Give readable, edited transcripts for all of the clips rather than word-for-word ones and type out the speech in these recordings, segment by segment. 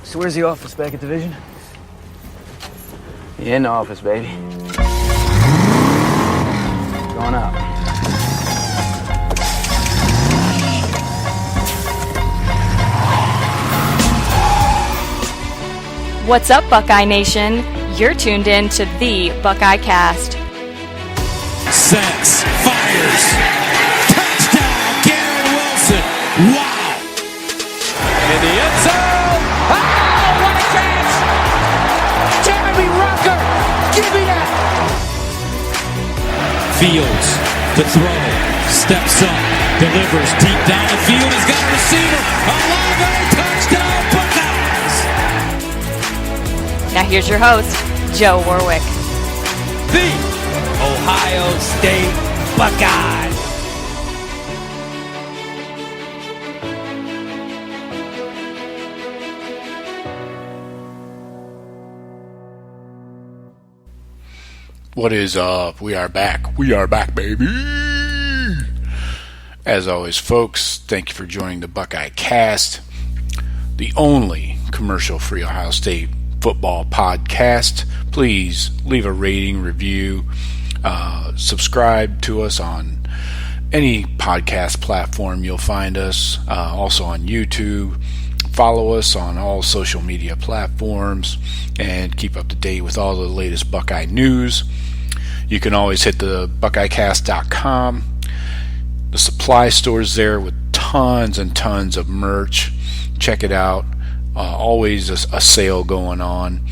So where's the office? Back at division? In the office, baby. Going out. What's up, Buckeye Nation? You're tuned in to the Buckeye Cast. Sets, fires, touchdown, Garrett Wilson. Wow. In the end zone. Oh, what a catch. Jeremy Rucker, give me that. Fields, the throw, steps up, delivers deep down the field. He's got a receiver. Olave, touchdown, Buckeyes. Now here's your host, Joe Warwick. The Ohio State Buckeyes. What is up? We are back. We are back, baby. As always, folks, thank you for joining the Buckeye Cast, the only commercial-free Ohio State football podcast. Please leave a rating, review, subscribe to us on any podcast platform you'll find us, also on YouTube. Follow us on all social media platforms and keep up to date with all the latest Buckeye news. You can always hit the BuckeyeCast.com. The supply store's there with tons and tons of merch. Check it out. Always a sale going on.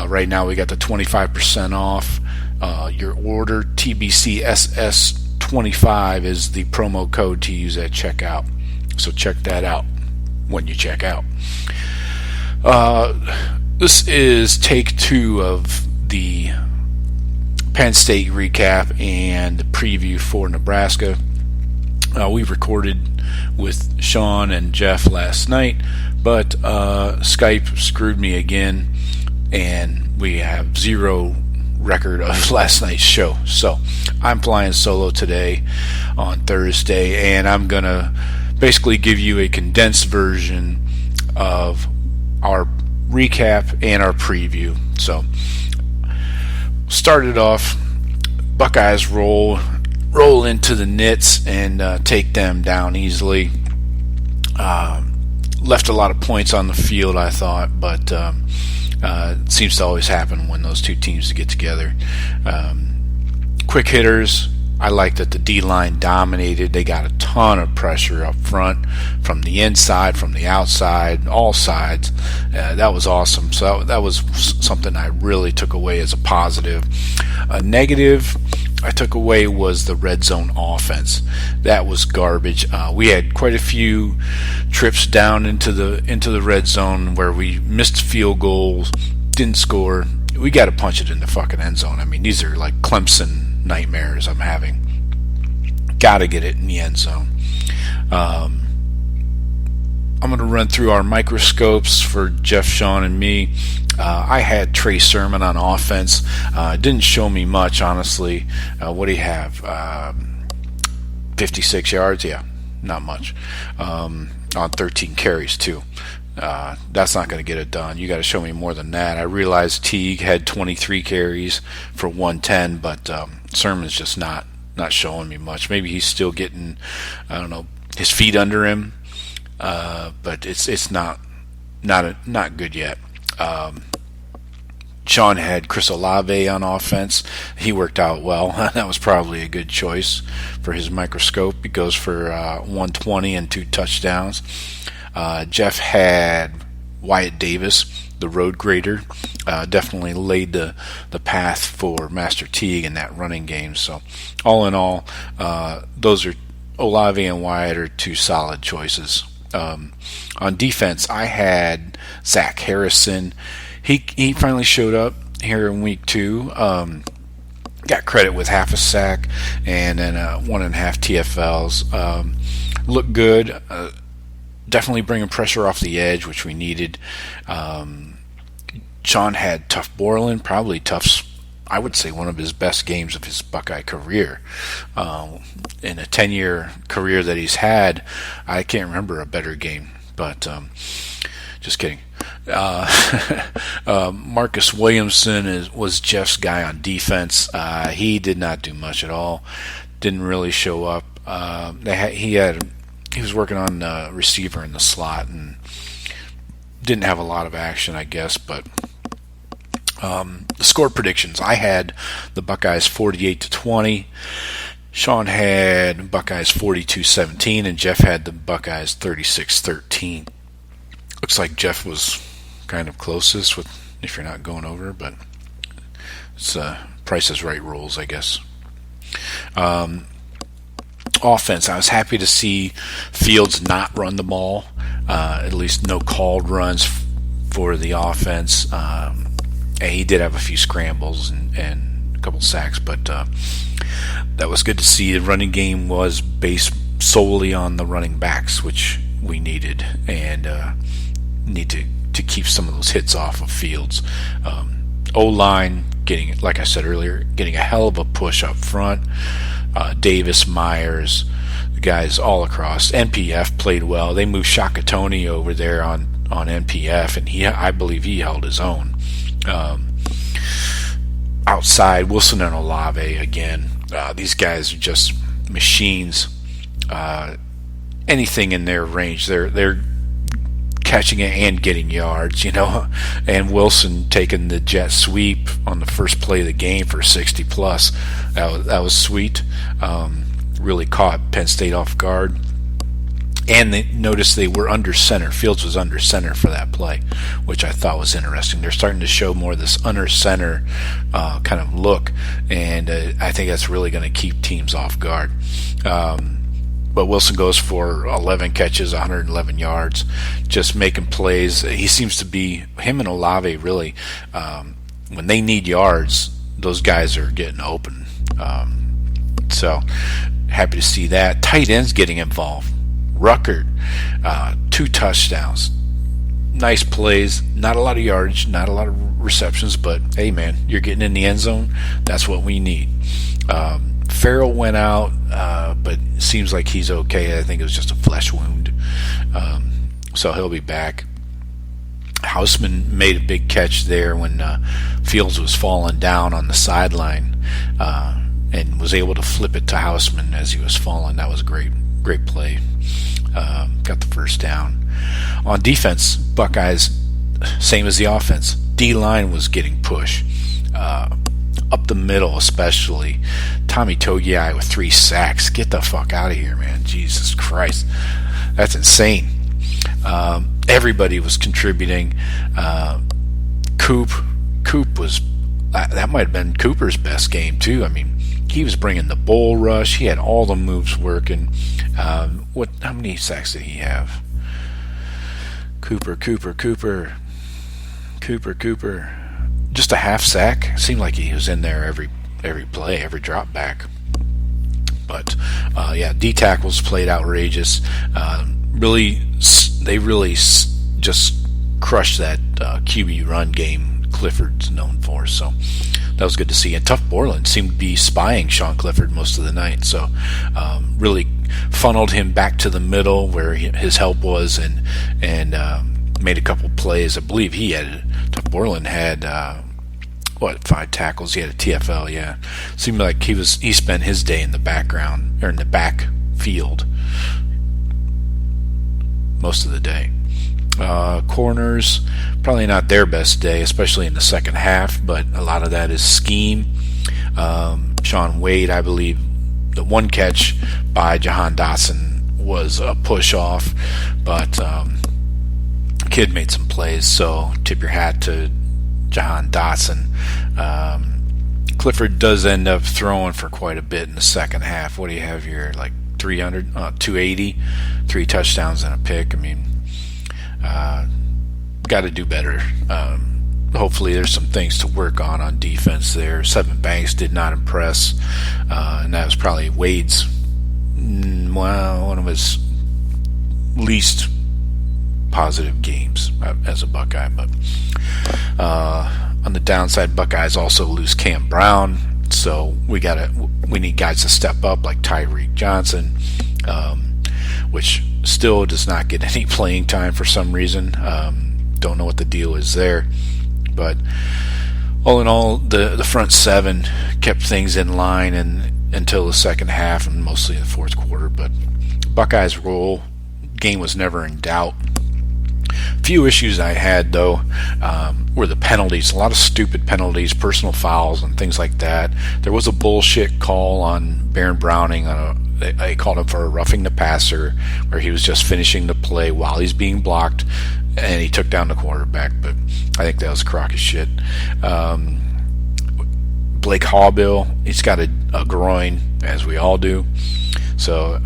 Right now we got the 25% off. Your order, TBCSS25 is the promo code to use at checkout. So check that out when you check out. This is take 2 of the Penn State recap and the preview for Nebraska. We recorded with Sean and Jeff last night, but Skype screwed me again, and we have zero record of last night's show. So I'm flying solo today on Thursday, and I'm going to basically give you a condensed version of our recap and our preview. So started off, Buckeyes roll into the Nits and take them down easily. Left a lot of points on the field, I thought, but it seems to always happen when those two teams get together. Quick hitters, I like that the D-line dominated. They got a ton of pressure up front from the inside, from the outside, all sides. That was awesome. So that was something I really took away as a positive. A negative I took away was the red zone offense. That was garbage. We had quite a few trips down into the red zone where we missed field goals, didn't score. We got to punch it in the fucking end zone. I mean, these are like Clemson nightmares I'm having. Got to get it in the end zone. I'm going to run through our microscopes for Jeff, Sean, and me. I had Trey Sermon on offense. It didn't show me much, honestly. What do you have? 56 yards? Yeah, not much. On 13 carries, too. That's not going to get it done. You got to show me more than that. I realized Teague had 23 carries for 110, but Sermon's just not showing me much. Maybe he's still getting, I don't know, his feet under him, but it's not good yet. Sean had Chris Olave on offense. He worked out well. That was probably a good choice for his microscope. He goes for 120 and 2 touchdowns. Jeff had Wyatt Davis, the road grader. Definitely laid the path for Master Teague in that running game. So all in all, those are Olave and Wyatt are 2 solid choices. On defense, I had Zach Harrison. He finally showed up here in week 2. Got credit with half a sack and then 1.5 TFLs. Looked good. Definitely bringing pressure off the edge, which we needed. Sean had Tough Borland, probably Tough's, I would say, one of his best games of his Buckeye career. In a 10-year career that he's had, I can't remember a better game. But just kidding. Marcus Williamson was Jeff's guy on defense. He did not do much at all. Didn't really show up. He was working on the receiver in the slot and didn't have a lot of action, I guess. But the score predictions, I had the Buckeyes 48-20. Sean had Buckeyes 42-17, and Jeff had the Buckeyes 36-13. Looks like Jeff was kind of closest with if you're not going over, but it's Price is Right rules, I guess. Offense, I was happy to see Fields not run the ball, at least no called runs for the offense. He did have a few scrambles and a couple sacks, but that was good to see. The running game was based solely on the running backs, which we needed, and need to keep some of those hits off of Fields. O-line, getting, like I said earlier, getting a hell of a push up front. Davis, Myers, the guys all across. NPF played well. They moved Shakatoni over there on NPF, and I believe he held his own. Outside, Wilson and Olave again. These guys are just machines. Anything in their range, they're catching it and getting yards, And Wilson taking the jet sweep on the first play of the game for 60 plus. That was sweet. Really caught Penn State off guard. And they noticed they were under center. Fields was under center for that play, which I thought was interesting. They're starting to show more of this under center kind of look, and I think that's really going to keep teams off guard. But Wilson goes for 11 catches, 111 yards, just making plays. He seems to be, him and Olave really, when they need yards, those guys are getting open. So happy to see that. Tight ends getting involved. Rutgers, 2 touchdowns. Nice plays, not a lot of yardage, not a lot of receptions, but hey man, you're getting in the end zone. That's what we need. Farrell went out, but it seems like he's okay. I think it was just a flesh wound. So he'll be back. Hausman made a big catch there when Fields was falling down on the sideline, and was able to flip it to Hausman as he was falling. That was a great play. Got the first down. On defense, Buckeyes, same as the offense. D-line was getting push. Up the middle especially. Tommy Togiai with 3 sacks. Get the fuck out of here, man. Jesus Christ. That's insane. Everybody was contributing. Coop was, that might have been Cooper's best game too. I mean, he was bringing the bull rush. He had all the moves working. How many sacks did he have? Cooper. Just a half sack. Seemed like he was in there every play, every drop back. But D tackles played outrageous. They really just crushed that QB run game Clifford's known for. So that was good to see. And Tough Borland seemed to be spying Sean Clifford most of the night. So really funneled him back to the middle where his help was, and made a couple plays. I believe Tough Borland had 5 tackles. He had a TFL. Yeah, seemed like he spent his day in the background or in the back field most of the day. Corners, probably not their best day, especially in the second half, but a lot of that is scheme. Sean Wade, I believe, the one catch by Jahan Dotson was a push off, but kid made some plays, so tip your hat to Jahan Dotson. Clifford does end up throwing for quite a bit in the second half. What do you have here? Like 280, 3 touchdowns and a pick. I mean, got to do better. Hopefully there's some things to work on defense there. Seven Banks did not impress, and that was probably Wade's, one of his least positive games as a Buckeye. But on the downside, Buckeyes also lose Cam Brown, so we need guys to step up like Tyreek Johnson, which still does not get any playing time for some reason. Don't know what the deal is there. But all in all, the front seven kept things in line until the second half and mostly the fourth quarter. But Buckeyes roll. Game was never in doubt. Few issues I had, though, were the penalties. A lot of stupid penalties, personal fouls, and things like that. There was a bullshit call on Baron Browning. They called him for a roughing the passer, where he was just finishing the play while he's being blocked, and he took down the quarterback. But I think that was crock of shit. Blake Hawbill, he's got a groin, as we all do. So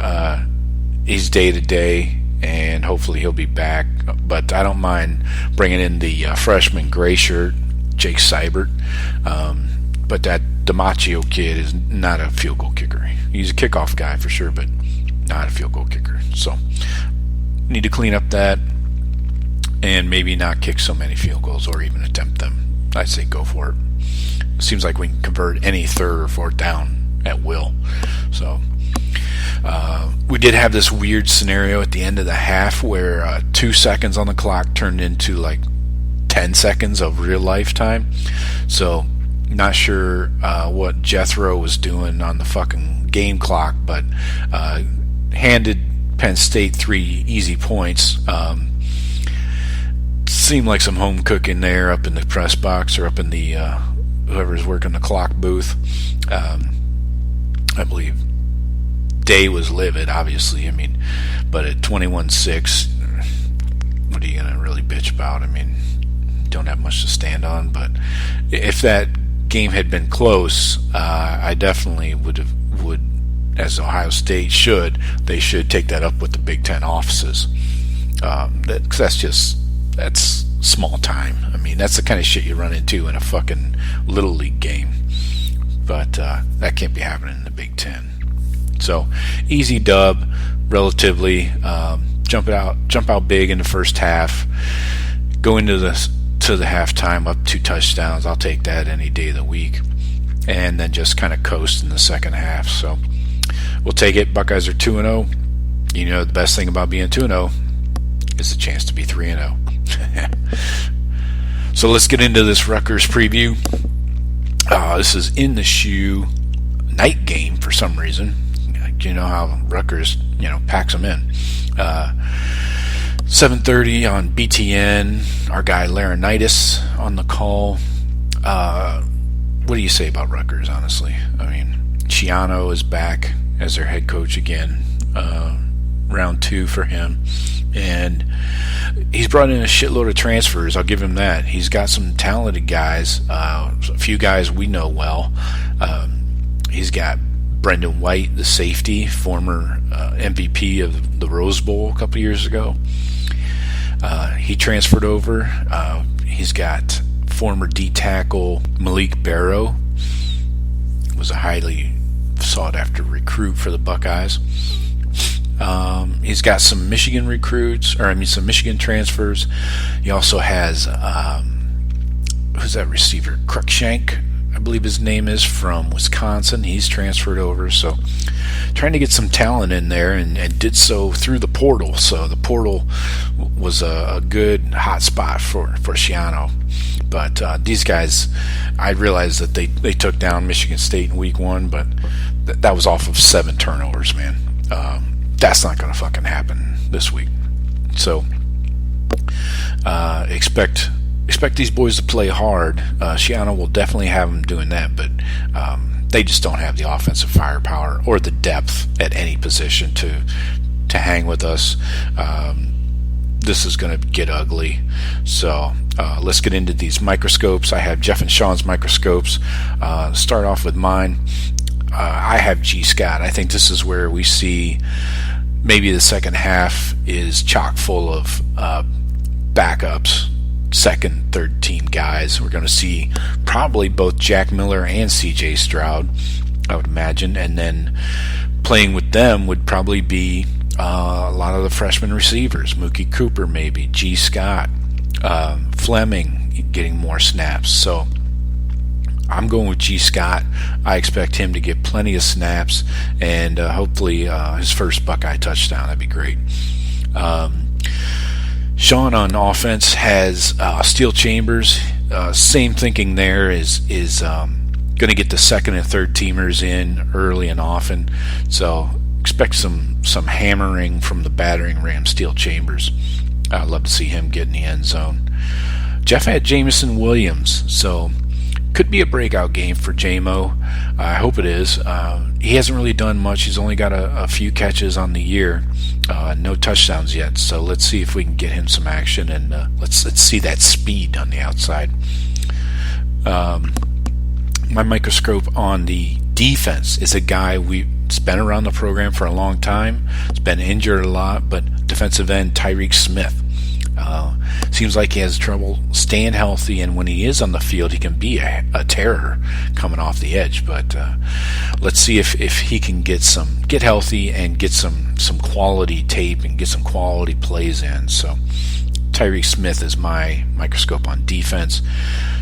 he's day-to-day, and hopefully he'll be back. But I don't mind bringing in the freshman gray shirt, Jake Seibert. But that DiMaccio kid is not a field goal kicker. He's a kickoff guy for sure, but not a field goal kicker. So need to clean up that and maybe not kick so many field goals or even attempt them. I'd say go for it. Seems like we can convert any third or fourth down at will. So we did have this weird scenario at the end of the half where 2 seconds on the clock turned into like 10 seconds of real life time. So not sure what Jethro was doing on the fucking game clock, but handed Penn State 3 easy points. Seemed like some home cooking there up in the press box or up in the whoever's working the clock booth. I believe Day was livid, obviously. I mean, but at 21-6, what are you going to really bitch about? I mean, don't have much to stand on. But if that game had been close, I definitely would, as Ohio State should, they should take that up with the Big Ten offices. That's small time. I mean, that's the kind of shit you run into in a fucking Little League game. But that can't be happening in the Big Ten. So, easy dub, relatively. Jump out big in the first half. Go into the halftime up 2 touchdowns. I'll take that any day of the week. And then just kind of coast in the second half. So, we'll take it. Buckeyes are 2-0. You know, the best thing about being 2-0 is the chance to be 3-0. So let's get into this Rutgers preview. This is in the shoe night game for some reason. You know how Rutgers, packs them in. 7:30 on BTN. Our guy Laurinaitis on the call. What do you say about Rutgers, honestly? I mean, Schiano is back as their head coach again. Round 2 for him. And he's brought in a shitload of transfers. I'll give him that. He's got some talented guys, a few guys we know well. He's got Brendan White, the safety, former MVP of the Rose Bowl a couple years ago. He transferred over. He's got former D-tackle Malik Barrow. Was a highly sought-after recruit for the Buckeyes. He's got some Michigan some Michigan transfers. He also has, who's that receiver? Cruikshank, I believe his name is, from Wisconsin. He's transferred over. So trying to get some talent in there and did so through the portal. So the portal was a good hot spot for Schiano. But these guys, I realized that they took down Michigan State in week 1, but that was off of 7 turnovers, man. That's not going to fucking happen this week. So expect these boys to play hard. Schiano will definitely have them doing that, but they just don't have the offensive firepower or the depth at any position to hang with us. This is going to get ugly. So let's get into these microscopes. I have Jeff and Sean's microscopes. Start off with mine. I have G. Scott. I think this is where we see maybe the second half is chock full of backups, second, third team guys. We're going to see probably both Jack Miller and C.J. Stroud, I would imagine. And then playing with them would probably be a lot of the freshman receivers. Mookie Cooper maybe, G. Scott, Fleming getting more snaps. So I'm going with G. Scott. I expect him to get plenty of snaps and hopefully his first Buckeye touchdown. That'd be great. Sean on offense has Steel Chambers. Same thinking there is going to get the second and third teamers in early and often. So expect some hammering from the battering ram Steel Chambers. I'd love to see him get in the end zone. Jeff had Jamison Williams, so could be a breakout game for JMO. I hope it is. He hasn't really done much. He's only got a few catches on the year, no touchdowns yet. So let's see if we can get him some action, and let's see that speed on the outside. My microscope on the defense is a guy we've been around the program for a long time. He's been injured a lot, but defensive end Tyreek Smith. Seems like he has trouble staying healthy, and when he is on the field, he can be a terror coming off the edge. But let's see if he can get healthy and get some quality tape and get some quality plays in. So Tyreek Smith is my microscope on defense.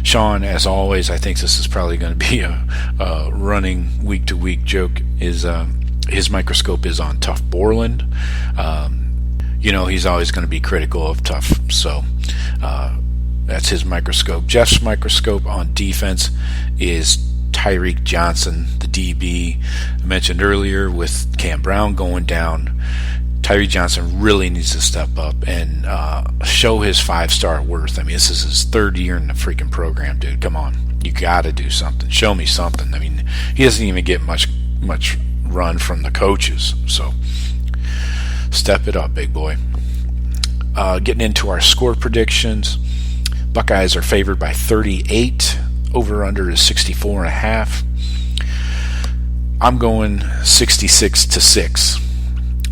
Sean, as always, I think this is probably going to be a running week-to-week joke. His microscope is on Tough Borland. He's always going to be critical of Tough, so that's his microscope. Jeff's microscope on defense is Tyreek Johnson, the DB. I mentioned earlier with Cam Brown going down, Tyreek Johnson really needs to step up and show his 5-star worth. I mean, this is his third year in the freaking program, dude. Come on. You got to do something. Show me something. I mean, he doesn't even get much run from the coaches, so step it up, big boy. Getting into our score predictions, Buckeyes are favored by 38. Over/under is 64.5. I'm going 66-6.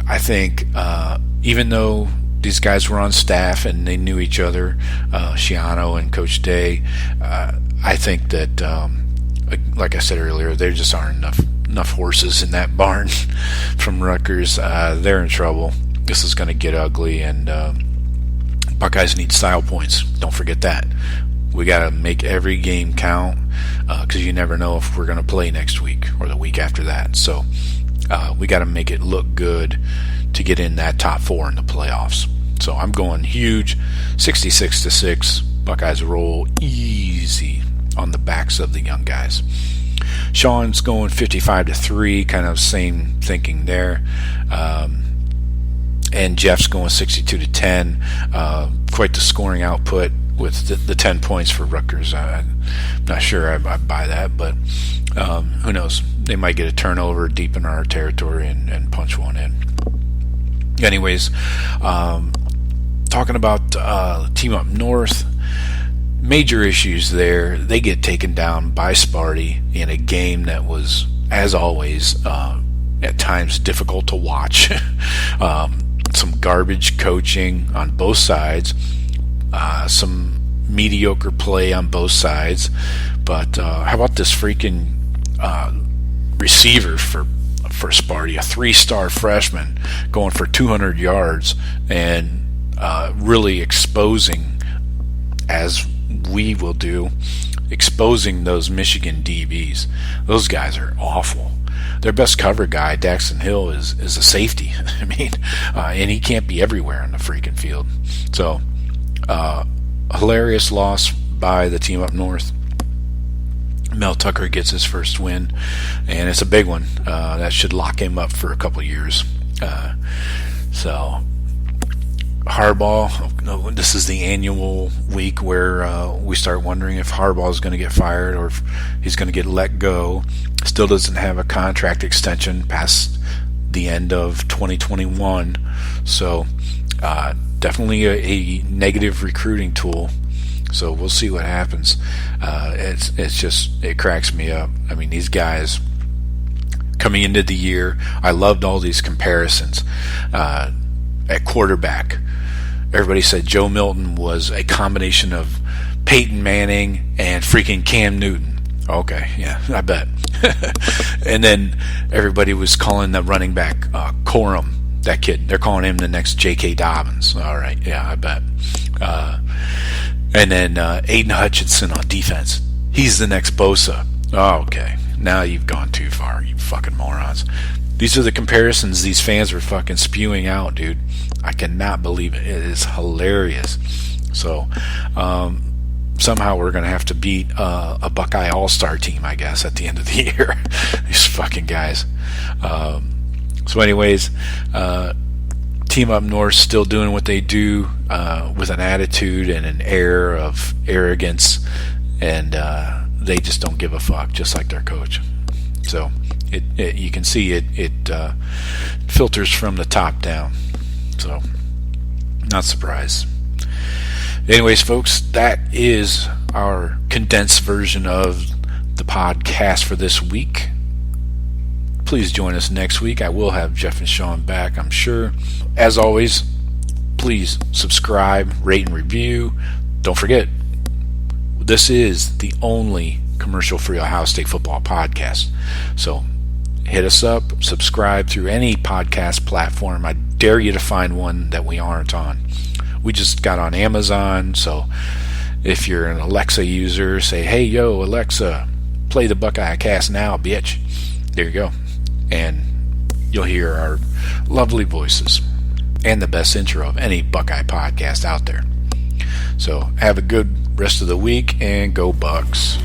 I think even though these guys were on staff and they knew each other, Shiano and Coach Day, I think that, like I said earlier, there just aren't enough horses in that barn from Rutgers. They're in trouble. This is going to get ugly, and Buckeyes need style points. Don't forget that. We got to make every game count because you never know if we're going to play next week or the week after that. So we got to make it look good to get in that top 4 in the playoffs. So I'm going huge, 66-6. Buckeyes roll easy on the backs of the young guys. Sean's going 55-3, kind of same thinking there. And Jeff's going 62-10. Quite the scoring output with the 10 points for Rutgers. I'm not sure I buy that, but who knows? They might get a turnover deep in our territory and punch one in. Anyways, talking about team up north, major issues there. They get taken down by Sparty in a game that was, as always, at times difficult to watch. Some garbage coaching on both sides, some mediocre play on both sides. But how about this freaking receiver for Sparty, a 3-star freshman going for 200 yards and really exposing, as we will do, exposing those Michigan DBs. Those guys are awful. Their best cover guy, Daxton Hill, is a safety. I mean, and he can't be everywhere in the freaking field. So, hilarious loss by the team up north. Mel Tucker gets his first win, and it's a big one. That should lock him up for a couple years. So, Harbaugh, this is the annual week where we start wondering if Harbaugh is going to get fired or if he's going to get let go. Still doesn't have a contract extension past the end of 2021. So definitely a negative recruiting tool. So we'll see what happens. It cracks me up. I mean, these guys coming into the year, I loved all these comparisons. At quarterback, everybody said Joe Milton was a combination of Peyton Manning and freaking Cam Newton. Okay, yeah, I bet. And then everybody was calling the running back Corum, that kid. They're calling him the next J.K. Dobbins. All right, yeah, I bet. And then Aiden Hutchinson on defense. He's the next Bosa. Oh, okay. Now you've gone too far, you fucking morons. These are the comparisons these fans were fucking spewing out, dude. I cannot believe it. It is hilarious. So, somehow we're going to have to beat a Buckeye All-Star team, I guess, at the end of the year. These fucking guys. So anyways, Team Up North still doing what they do with an attitude and an air of arrogance, and they just don't give a fuck, just like their coach. So you can see it filters from the top down. So not surprised. Anyways, folks, that is our condensed version of the podcast for this week. Please join us next week. I will have Jeff and Sean back, I'm sure. As always, please subscribe, rate, and review. Don't forget, this is the only commercial-free Ohio State football podcast. So hit us up, subscribe through any podcast platform. I dare you to find one that we aren't on. We just got on Amazon, so if you're an Alexa user, say, hey, yo, Alexa, play the Buckeye Cast now, bitch. There you go. And you'll hear our lovely voices and the best intro of any Buckeye podcast out there. So have a good rest of the week, and go Bucks.